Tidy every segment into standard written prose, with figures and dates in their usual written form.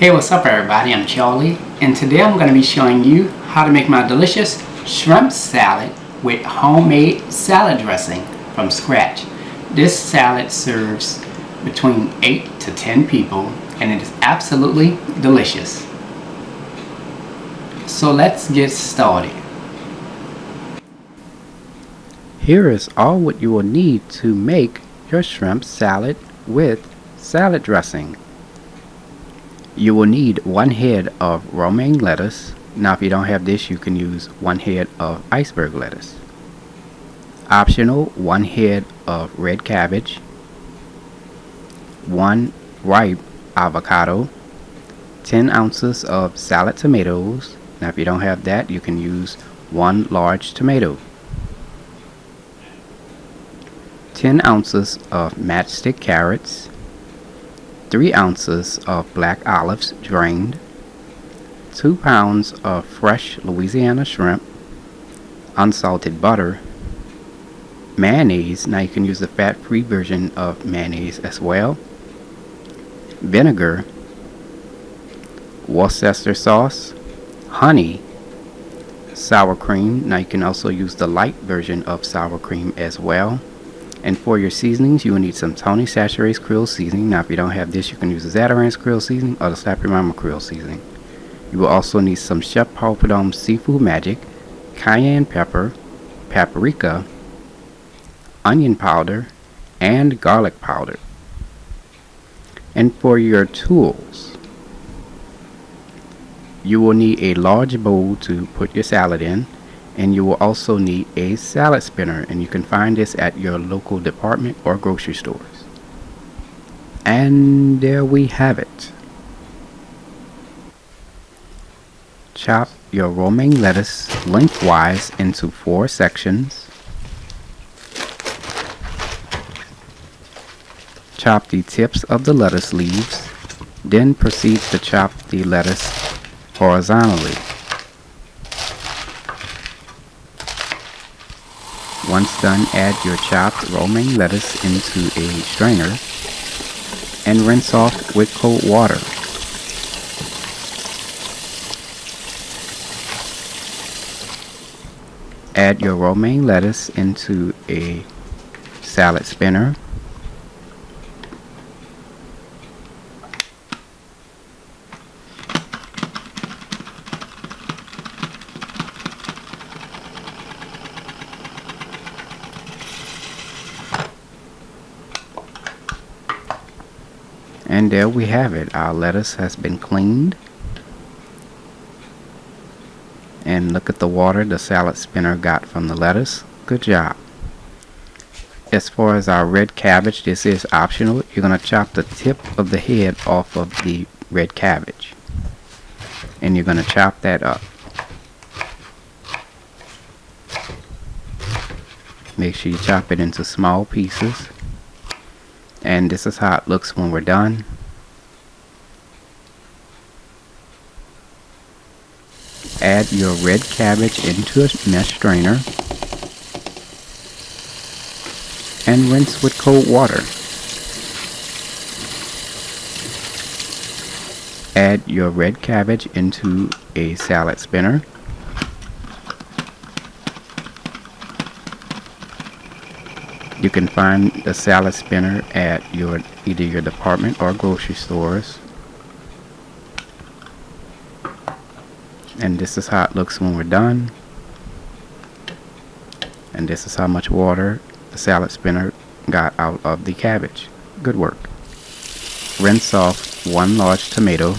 Hey, what's up everybody? I'm Charlie, and today I'm going to be showing you how to make my delicious shrimp salad with homemade salad dressing from scratch. This salad serves between 8 to 10 people and it is absolutely delicious. So let's get started. Here is all what you will need to make your shrimp salad with salad dressing. You will need 1 head of romaine lettuce. Now if you don't have this, you can use 1 head of iceberg lettuce. Optional, 1 head of red cabbage, 1 ripe avocado, 10 ounces of salad tomatoes. Now if you don't have that, you can use 1 large tomato, 10 ounces of matchstick carrots, 3 ounces of black olives drained, 2 pounds of fresh Louisiana shrimp, unsalted butter, mayonnaise. Now you can use the fat-free version of mayonnaise as well, vinegar, Worcester sauce, honey, sour cream. Now you can also use the light version of sour cream as well. And for your seasonings, you will need some Tony Chachere's Creole seasoning. Now if you don't have this, you can use the Zatarain's Creole seasoning or the Slap Your Mama Creole seasoning. You will also need some Chef Paul Prud'homme Seafood Magic, cayenne pepper, paprika, onion powder, and garlic powder. And for your tools, you will need a large bowl to put your salad in. And you will also need a salad spinner, and you can find this at your local department or grocery stores. And there we have it. Chop your romaine lettuce lengthwise into 4 sections. Chop the tips of the lettuce leaves, then proceed to chop the lettuce horizontally. Once done, add your chopped romaine lettuce into a strainer and rinse off with cold water. Add your romaine lettuce into a salad spinner. And there we have it. Our lettuce has been cleaned. And look at the water the salad spinner got from the lettuce. Good job. As far as our red cabbage, this is optional. You're going to chop the tip of the head off of the red cabbage. And you're going to chop that up. Make sure you chop it into small pieces. And this is how it looks when we're done. Add your red cabbage into a mesh strainer and rinse with cold water. Add your red cabbage into a salad spinner. You can find the salad spinner at either your department or grocery stores. And this is how it looks when we're done. And this is how much water the salad spinner got out of the cabbage. Good work. Rinse off 1 large tomato.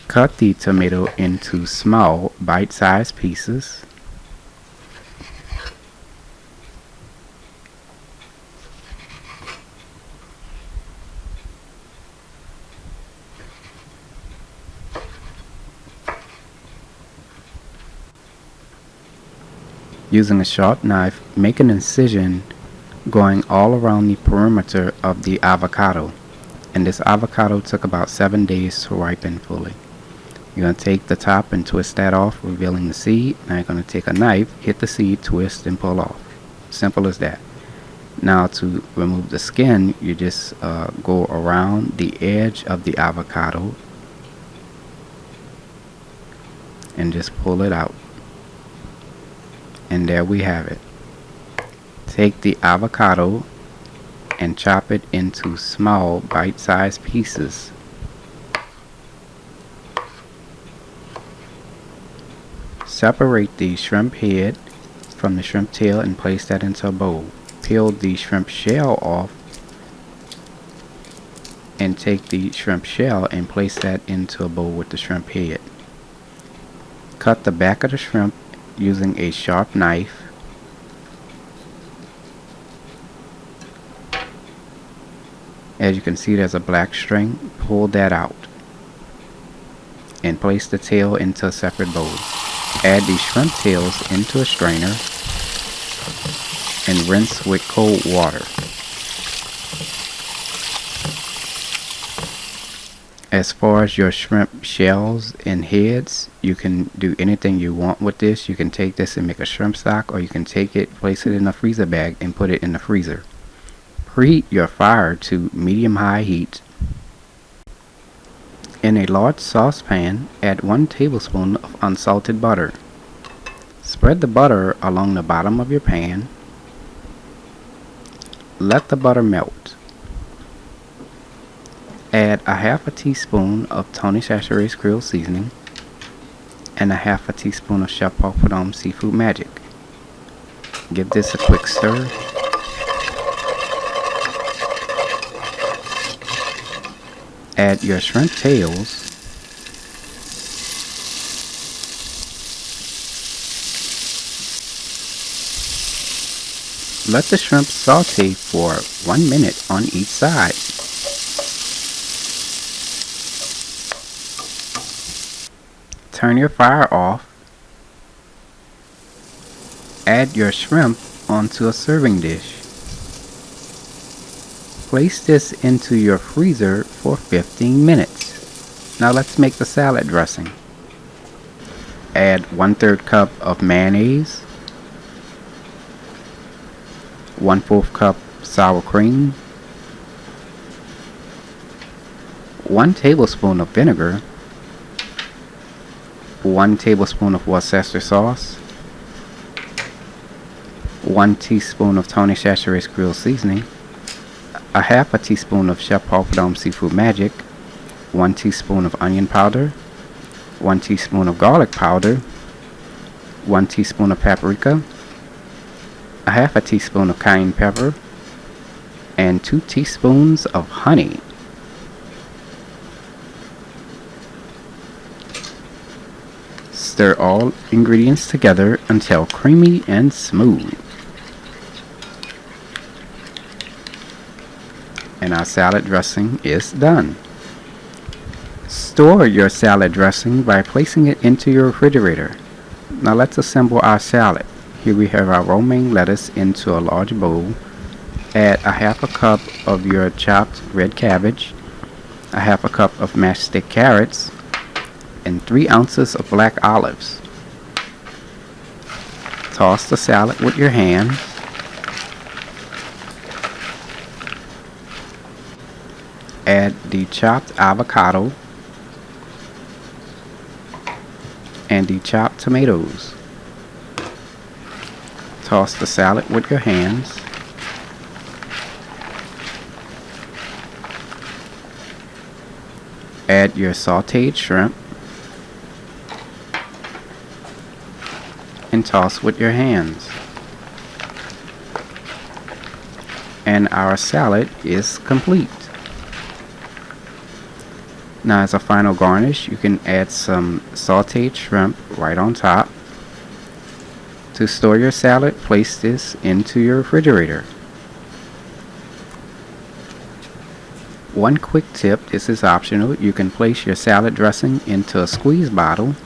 Cut the tomato into small bite-sized pieces. Using a sharp knife, make an incision going all around the perimeter of the avocado. And this avocado took about 7 days to ripen fully. You're going to take the top and twist that off, revealing the seed. Now you're going to take a knife, hit the seed, twist, and pull off. Simple as that. Now to remove the skin, you just go around the edge of the avocado and just pull it out. And there we have it. Take the avocado and chop it into small bite-sized pieces. Separate the shrimp head from the shrimp tail and place that into a bowl. Peel the shrimp shell off and take the shrimp shell and place that into a bowl with the shrimp head. Cut the back of the shrimp using a sharp knife. As you can see, there's a black string. Pull that out and place the tail into a separate bowl. Add the shrimp tails into a strainer and rinse with cold water. As far as your shrimp shells and heads, you can do anything you want with this. You can take this and make a shrimp stock, or you can take it, place it in a freezer bag and put it in the freezer. Preheat your fire to medium-high heat. In a large saucepan, add 1 tablespoon of unsalted butter. Spread the butter along the bottom of your pan. Let the butter melt. Add a half a teaspoon of Tony Chachere's Creole seasoning and a half a teaspoon of Chef Paulprudhomme Seafood Magic. Give this a quick stir. Add your shrimp tails. Let the shrimp saute for 1 minute on each side. Turn your fire off. Add your shrimp onto a serving dish. Place this into your freezer for 15 minutes. Now let's make the salad dressing. Add 1/3 cup of mayonnaise, 1/4 cup sour cream, 1 tablespoon of vinegar, 1 tablespoon of Worcester sauce, 1 teaspoon of Tony Chachere's Creole seasoning, a half a teaspoon of Chef Paulprudhomme Seafood Magic, 1 teaspoon of onion powder, 1 teaspoon of garlic powder, 1 teaspoon of paprika, a half a teaspoon of cayenne pepper, and 2 teaspoons of honey. Stir all ingredients together until creamy and smooth. And our salad dressing is done. Store your salad dressing by placing it into your refrigerator. Now let's assemble our salad. Here we have our romaine lettuce into a large bowl. Add a half a cup of your chopped red cabbage, a half a cup of mashed stick carrots, and 3 ounces of black olives. Toss the salad with your hands. Add the chopped avocado and the chopped tomatoes. Toss the salad with your hands. Add your sauteed shrimp and toss with your hands. And our salad is complete. Now as a final garnish, you can add some sauteed shrimp right on top. To store your salad, place this into your refrigerator. One quick tip, this is optional. You can place your salad dressing into a squeeze bottle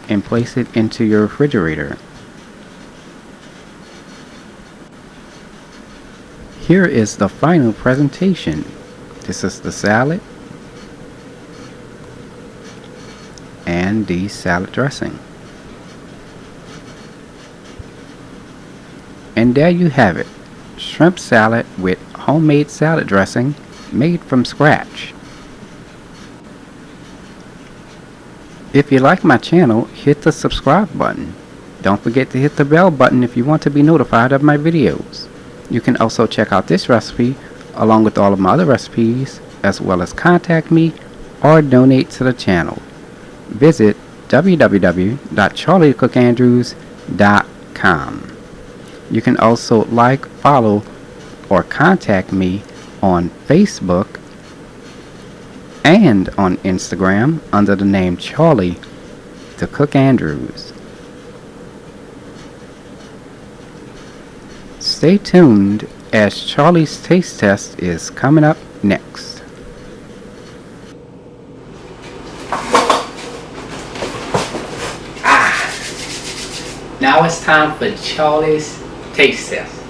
and place it into your refrigerator. Here is the final presentation. This is the salad and the salad dressing. And there you have it. shrimp salad with homemade salad dressing made from scratch. If you like my channel, hit the subscribe button. Don't forget to hit the bell button if you want to be notified of my videos. You can also check out this recipe along with all of my other recipes, as well as contact me or donate to the channel. Visit www.charliethecookandrews.com. You can also like, follow, or contact me on Facebook and on Instagram under the name Charlie the Cook Andrews. Stay tuned as Charlie's taste test is coming up next. Now it's time for Charlie's taste test.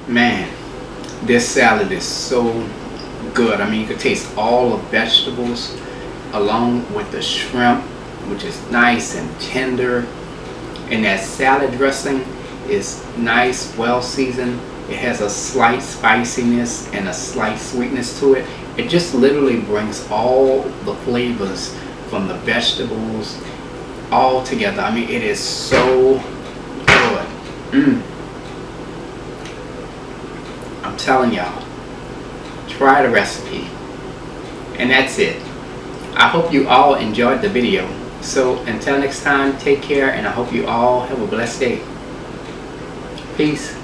Man, this salad is so good. I mean, you can taste all the vegetables along with the shrimp, which is nice and tender. And that salad dressing is nice, well seasoned. It has a slight spiciness and a slight sweetness to it. It just literally brings all the flavors from the vegetables all together. I mean, it is so good. I'm telling y'all, try the recipe. And that's it. I hope you all enjoyed the video. So until next time, take care, and I hope you all have a blessed day. Peace.